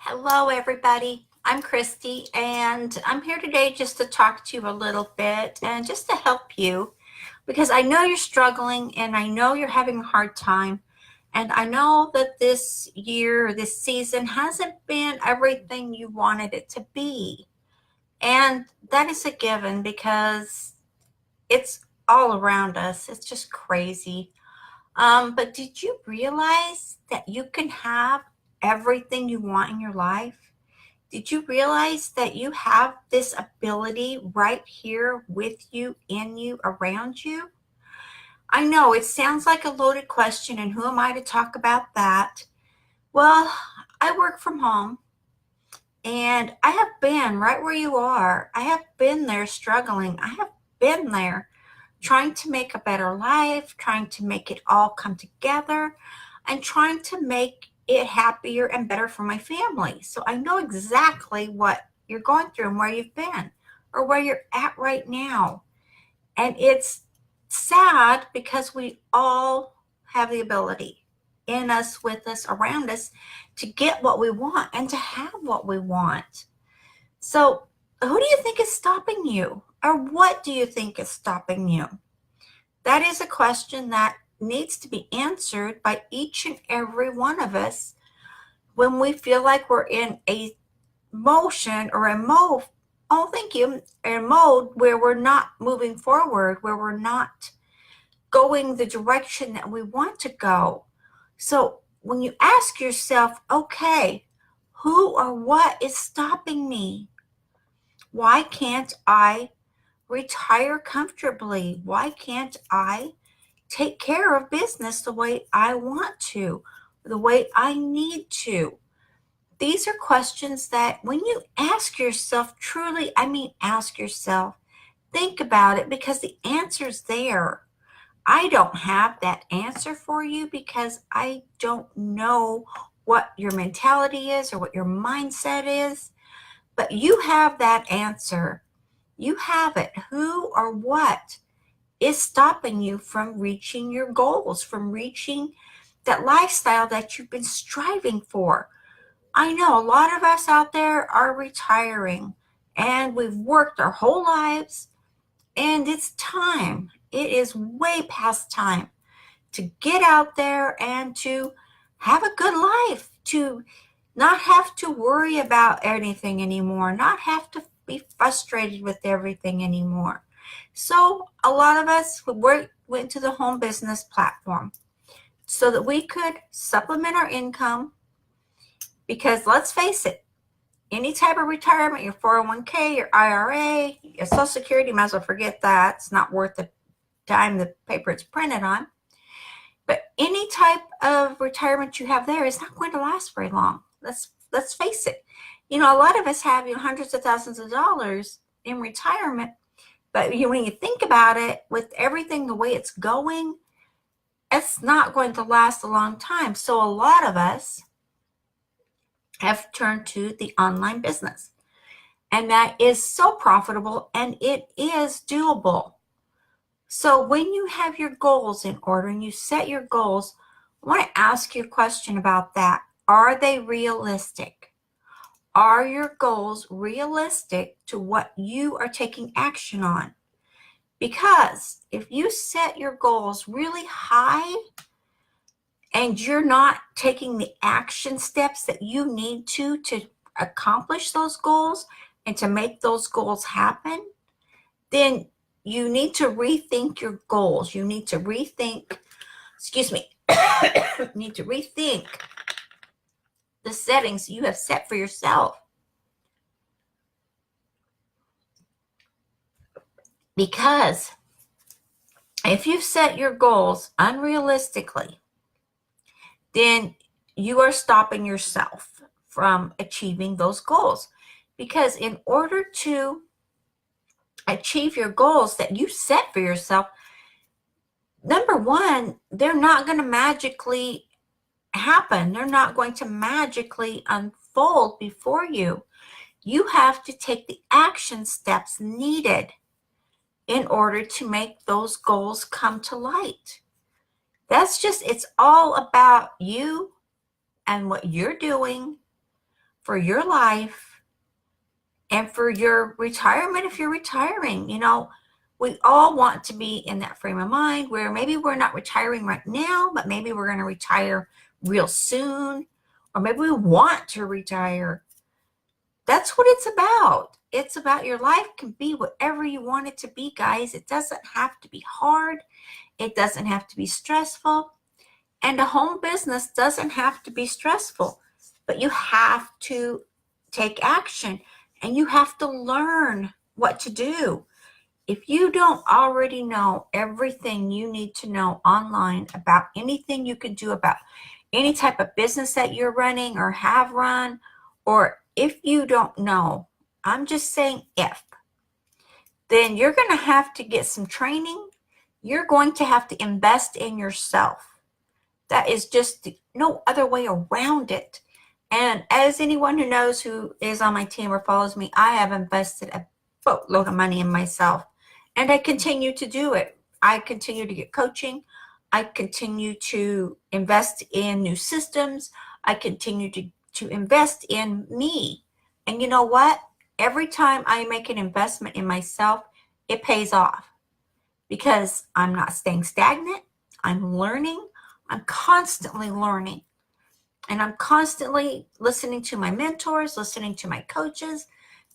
Hello, everybody. I'm Christy, and I'm here today just to talk to you a little bit and just to help you because I know you're struggling and I know you're having a hard time. And I know that this year, this season hasn't been everything you wanted it to be. And that is a given because it's all around us. It's just crazy. But did you realize that you can have everything you want in your life? Did you realize that you have this ability right here with you, in you, around you? I know it sounds like a loaded question, and who am I to talk about that? Well, I work from home, and I have been right where you are. I have been there struggling. I have been there trying to make a better life, trying to make it all come together, and trying to make it happier and better for my family. So I know exactly what you're going through and where you've been or where you're at right now. And it's sad because we all have the ability in us, with us, around us to get what we want and to have what we want. So, who do you think is stopping you? Or what do you think is stopping you? That is a question that needs to be answered by each and every one of us when we feel like we're in a motion or a mode, oh, thank you, a mode where we're not moving forward, where we're not going the direction that we want to go. So when you ask yourself, okay, who or what is stopping me? Why can't I retire comfortably? Why can't I take care of business the way I want to, the way I need to? These are questions that when you ask yourself, truly, I mean, ask yourself, think about it because the answer's there. I don't have that answer for you because I don't know what your mentality is or what your mindset is, but you have that answer. You have it. Who or what is stopping you from reaching your goals, from reaching that lifestyle that you've been striving for? I know a lot of us out there are retiring and we've worked our whole lives, and it's time. It is way past time to get out there and to have a good life, to not have to worry about anything anymore, not have to be frustrated with everything anymore. So, a lot of us went to the home business platform so that we could supplement our income because let's face it, any type of retirement, your 401k, your IRA, your Social Security, you might as well forget that. It's not worth the time the paper it's printed on. But any type of retirement you have there is not going to last very long. Let's face it. You know, a lot of us have hundreds of thousands of dollars in retirement, but when you think about it, with everything the way it's going, it's not going to last a long time. So a lot of us have turned to the online business. And that is so profitable and it is doable. So when you have your goals in order and you set your goals, I want to ask you a question about that. Are they realistic? Are your goals realistic to what you are taking action on? Because if you set your goals really high and you're not taking the action steps that you need to accomplish those goals and to make those goals happen, then you need to rethink your goals. You need to rethink, excuse me, you need to rethink the settings you have set for yourself. Because if you set your goals unrealistically, then you are stopping yourself from achieving those goals. Because in order to achieve your goals that you set for yourself, number one, they're not going to magically happen. They're not going to magically unfold before you. You have to take the action steps needed in order to make those goals come to light. It's all about you and what you're doing for your life and for your retirement if you're retiring. We all want to be in that frame of mind where maybe we're not retiring right now, but maybe we're going to retire real soon, or maybe we want to retire. That's what it's about. It's about your life can be whatever you want it to be, guys. It doesn't have to be hard. It doesn't have to be stressful. And a home business doesn't have to be stressful, but you have to take action and you have to learn what to do. If you don't already know everything you need to know online about anything you can do about any type of business that you're running or have run, or if you don't know, I'm just saying if, then you're going to have to get some training. You're going to have to invest in yourself. That is just no other way around it. And as anyone who knows, who is on my team or follows me, I have invested a boatload of money in myself. And I continue to do it. I continue to get coaching. I continue to invest in new systems. I continue to invest in me. And you know what? Every time I make an investment in myself, it pays off because I'm not staying stagnant. I'm learning. I'm constantly learning. And I'm constantly listening to my mentors, listening to my coaches.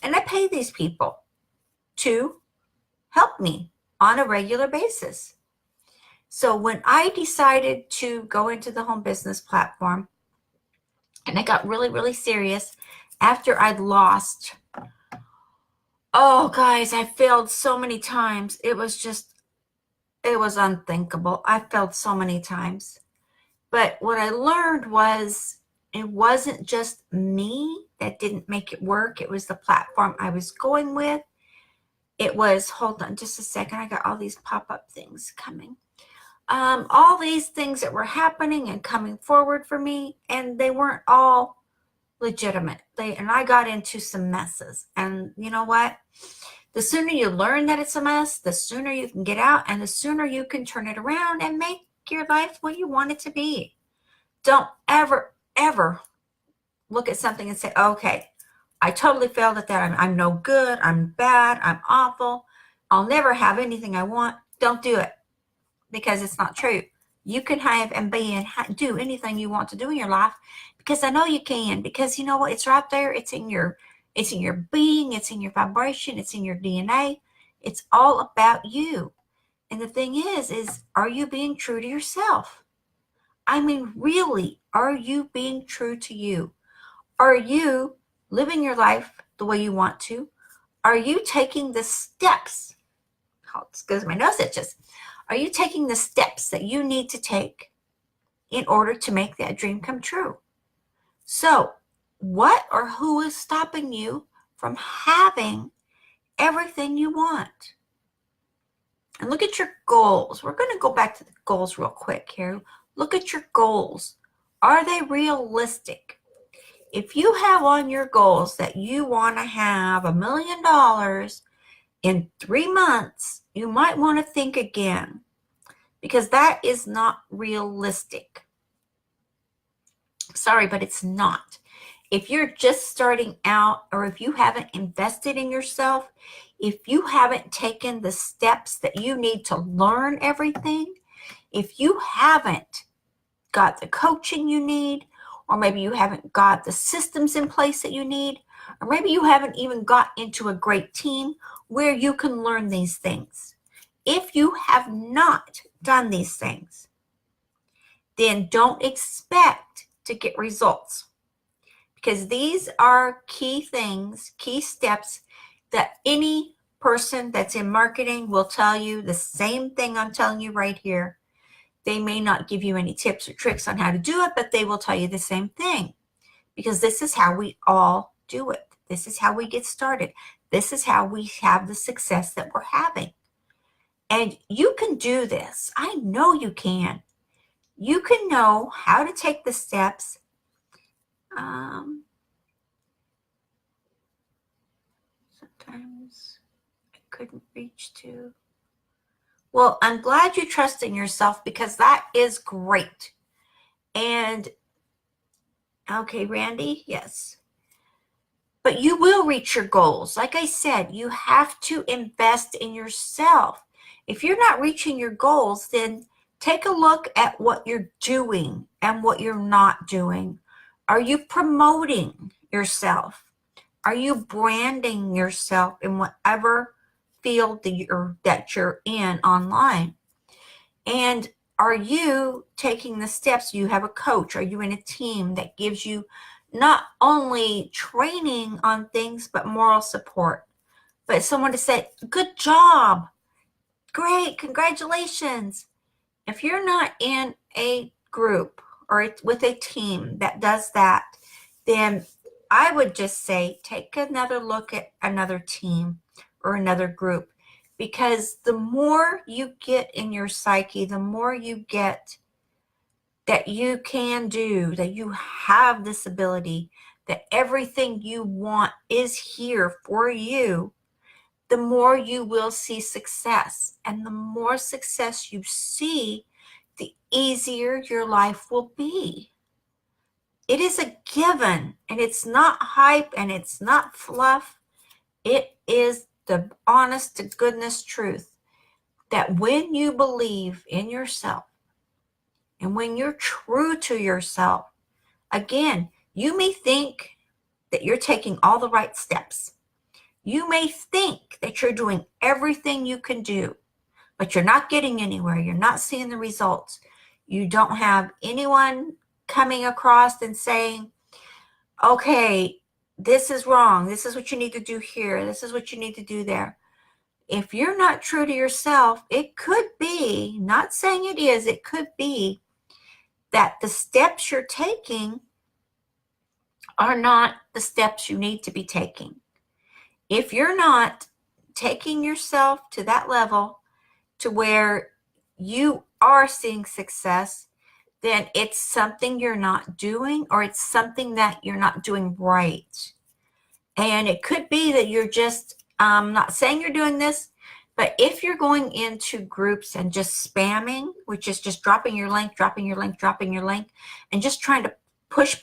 And I pay these people to help me on a regular basis. So when I decided to go into the home business platform, and I got really, really serious after I'd lost, oh guys, I failed so many times. It was unthinkable. I failed so many times. But what I learned was it wasn't just me that didn't make it work. It was the platform I was going with. It was, hold on just a second, I got all these pop-up things coming. All these things that were happening and coming forward for me, and they weren't all legitimate. And I got into some messes. And you know what? The sooner you learn that it's a mess, the sooner you can get out, and the sooner you can turn it around and make your life what you want it to be. Don't ever, ever look at something and say, okay, I totally failed at that. I'm no good. I'm bad. I'm awful. I'll never have anything I want. Don't do it, because it's not true. You can have and be and do anything you want to do in your life, because I know you can, because you know what? It's right there. It's in your being. It's in your vibration. It's in your DNA. It's all about you. And the thing is are you being true to yourself? I mean, really, are you being true to you? Are you living your life the way you want to? Are you taking the steps? Oh, excuse my nose itches. Are you taking the steps that you need to take in order to make that dream come true? So, what or who is stopping you from having everything you want? And look at your goals. We're going to go back to the goals real quick here. Look at your goals. Are they realistic? If you have on your goals that you want to have $1 million in 3 months, you might want to think again, because that is not realistic. Sorry, but it's not. If you're just starting out, or if you haven't invested in yourself, if you haven't taken the steps that you need to learn everything, if you haven't got the coaching you need, or maybe you haven't got the systems in place that you need, or maybe you haven't even got into a great team where you can learn these things. If you have not done these things, then don't expect to get results, because these are key things, key steps that any person that's in marketing will tell you the same thing I'm telling you right here. They may not give you any tips or tricks on how to do it, but they will tell you the same thing, because this is how we all do it. This is how we get started. This is how we have the success that we're having. And you can do this. I know you can. You can know how to take the steps. Sometimes I couldn't reach to. Well, I'm glad you trust in yourself, because that is great. And okay, Randy, yes. But you will reach your goals. Like I said, you have to invest in yourself. If you're not reaching your goals, then take a look at what you're doing and what you're not doing. Are you promoting yourself? Are you branding yourself in whatever field that you're in online? And are you taking the steps? You have a coach? Are you in a team that gives you not only training on things, but moral support? But someone to say, good job, great, congratulations. If you're not in a group or with a team that does that, then I would just say take another look at another team or another group, because the more you get in your psyche, the more you get that you can do, that you have this ability, that everything you want is here for you, the more you will see success. And the more success you see, the easier your life will be. It is a given, and it's not hype and it's not fluff. It is the honest to goodness truth that when you believe in yourself and when you're true to yourself, again, you may think that you're taking all the right steps. You may think that you're doing everything you can do, but you're not getting anywhere. You're not seeing the results. You don't have anyone coming across and saying, okay, this is wrong. This is what you need to do here. This is what you need to do there. If you're not true to yourself, it could be, not saying it is, it could be that the steps you're taking are not the steps you need to be taking. If you're not taking yourself to that level to where you are seeing success, then it's something you're not doing, or it's something that you're not doing right. And it could be that you're just, not saying you're doing this, but if you're going into groups and just spamming, which is just dropping your link, and just trying to push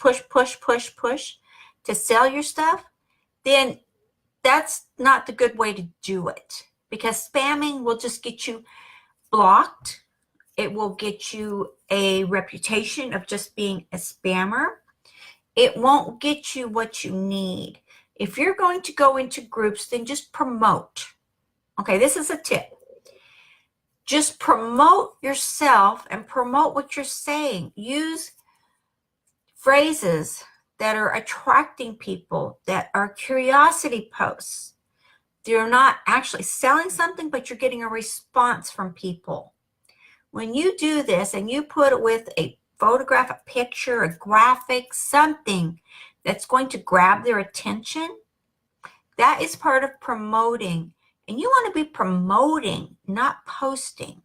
to sell your stuff, then that's not the good way to do it, because spamming will just get you blocked. It will get you a reputation of just being a spammer. It won't get you what you need. If you're going to go into groups, then just promote. Okay, this is a tip. Just promote yourself and promote what you're saying. Use phrases that are attracting people, that are curiosity posts. You're not actually selling something, but you're getting a response from people. When you do this and you put it with a photograph, a picture, a graphic, something that's going to grab their attention, that is part of promoting. And you want to be promoting, not posting.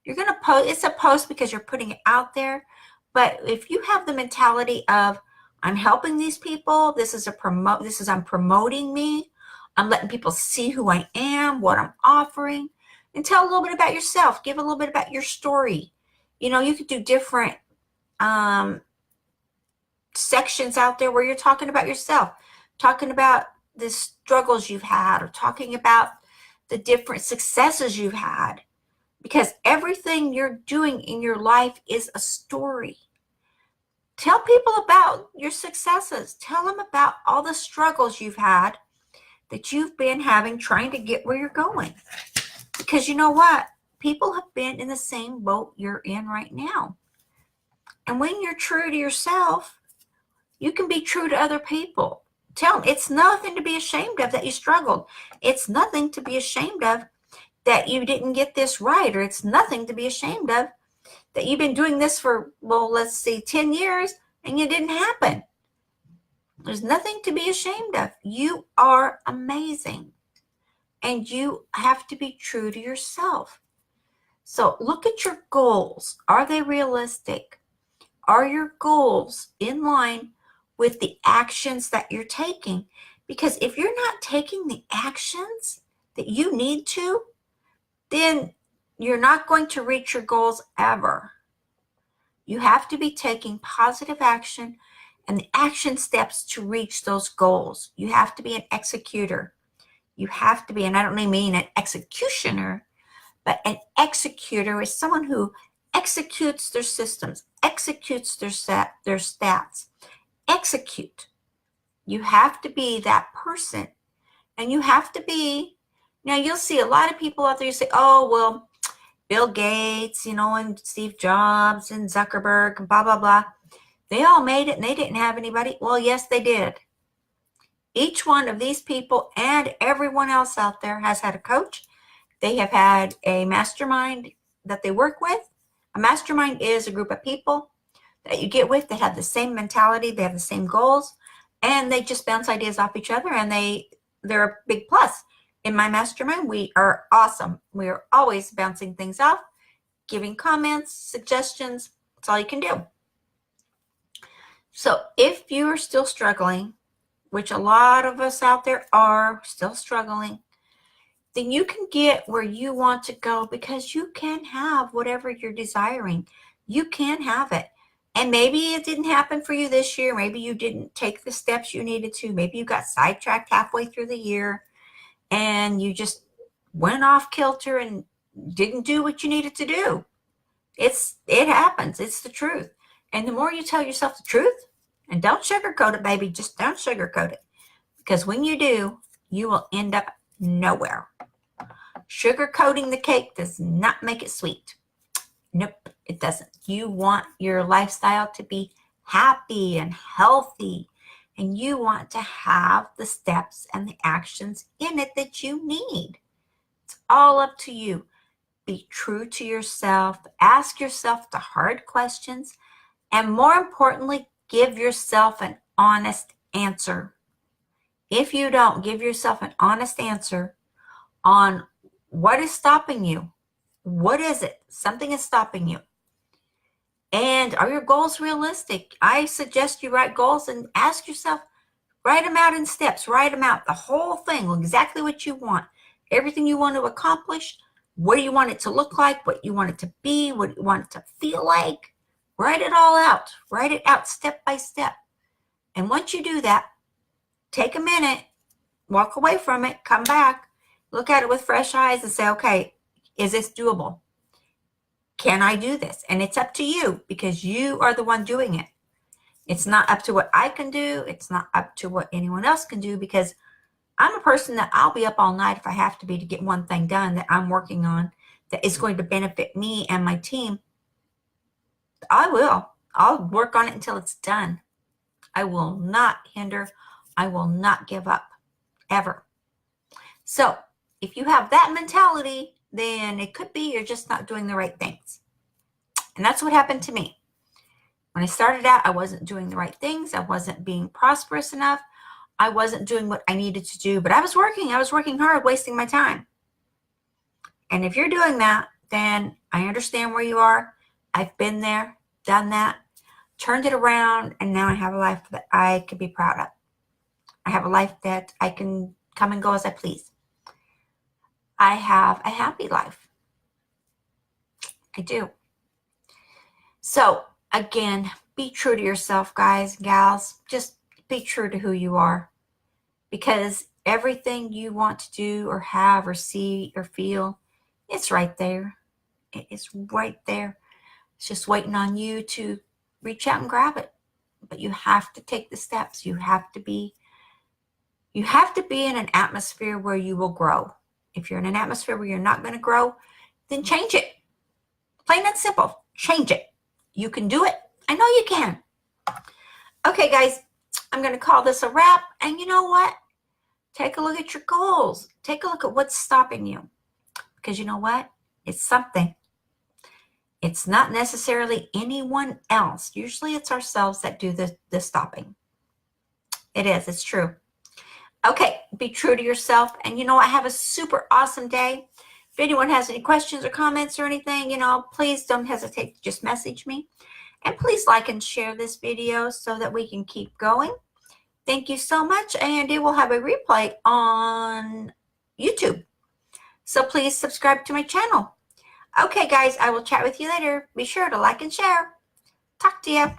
You're going to post, it's a post because you're putting it out there. But if you have the mentality of, I'm helping these people, I'm promoting me, I'm letting people see who I am, what I'm offering, and tell a little bit about yourself. Give a little bit about your story. You know, you could do different sections out there where you're talking about yourself, talking about the struggles you've had, or talking about the different successes you've had, because everything you're doing in your life is a story. Tell people about your successes. Tell them about all the struggles you've had, that you've been having trying to get where you're going. Because you know what? People have been in the same boat you're in right now. And when you're true to yourself, you can be true to other people. Tell them it's nothing to be ashamed of that you struggled. It's nothing to be ashamed of that you didn't get this right, or it's nothing to be ashamed of that you've been doing this for, well, let's see, 10 years and it didn't happen. There's nothing to be ashamed of. You are amazing. And you have to be true to yourself. So look at your goals. Are they realistic? Are your goals in line with the actions that you're taking? Because if you're not taking the actions that you need to, then you're not going to reach your goals ever. You have to be taking positive action and the action steps to reach those goals. You have to be an executor. You have to be, and I don't mean an executioner, but an executor is someone who executes their systems, executes their stats. Execute. You have to be that person. And you have to be, now you'll see a lot of people out there, you say, oh, well, Bill Gates, and Steve Jobs and Zuckerberg and blah, blah, blah. They all made it and they didn't have anybody. Well, yes, they did. Each one of these people and everyone else out there has had a coach. They have had a mastermind that they work with. A mastermind is a group of people that you get with that have the same mentality, they have the same goals, and they just bounce ideas off each other, and they're a big plus. In my mastermind, we are awesome. We are always bouncing things off, giving comments, suggestions. That's all you can do. So if you are still struggling, which a lot of us out there are still struggling, then you can get where you want to go, because you can have whatever you're desiring. You can have it. And maybe it didn't happen for you this year. Maybe you didn't take the steps you needed to. Maybe you got sidetracked halfway through the year and you just went off kilter and didn't do what you needed to do. It happens. It's the truth. And the more you tell yourself the truth, and don't sugarcoat it, baby, just don't sugarcoat it. Because when you do, you will end up nowhere. Sugarcoating the cake does not make it sweet. Nope, it doesn't. You want your lifestyle to be happy and healthy, and you want to have the steps and the actions in it that you need. It's all up to you. Be true to yourself. Ask yourself the hard questions, and more importantly, give yourself an honest answer. If you don't give yourself an honest answer on what is stopping you, what is it? Something is stopping you. And are your goals realistic? I suggest you write goals and ask yourself, write them out in steps, write them out, the whole thing, exactly what you want, everything you want to accomplish, what do you want it to look like, what you want it to be, what you want it to feel like. Write it all out. Write it out step by step. And once you do that, take a minute, walk away from it, come back, look at it with fresh eyes and say, okay, is this doable? Can I do this? And it's up to you, because you are the one doing it. It's not up to what I can do. It's not up to what anyone else can do, because I'm a person that I'll be up all night if I have to be to get one thing done that I'm working on that is going to benefit me and my team. I will. I'll work on it until it's done. I will not hinder. I will not give up, ever. So if you have that mentality, then it could be you're just not doing the right things. And that's what happened to me. When I started out, I wasn't doing the right things. I wasn't being prosperous enough. I wasn't doing what I needed to do, but I was working hard, wasting my time. And if you're doing that, then I understand where you are. I've been there, done that, turned it around, and now I have a life that I can be proud of. I have a life that I can come and go as I please. I have a happy life. I do. So again, be true to yourself, guys, gals. Just be true to who you are, because everything you want to do or have or see or feel, it's right there. It is right there. It's just waiting on you to reach out and grab it. But you have to take the steps. You have to be in an atmosphere where you will grow. If you're in an atmosphere where you're not going to grow, then change it. Plain and simple. Change it. You can do it. I know you can. Okay, guys, I'm going to call this a wrap. And you know what? Take a look at your goals. Take a look at what's stopping you. Because you know what? It's something. It's not necessarily anyone else. Usually it's ourselves that do the stopping. It is. It's true. Okay, be true to yourself. And you know what? Have a super awesome day. If anyone has any questions or comments or anything, please don't hesitate to just message me. And please like and share this video so that we can keep going. Thank you so much. And it will have a replay on YouTube. So please subscribe to my channel. Okay, guys, I will chat with you later. Be sure to like and share. Talk to you.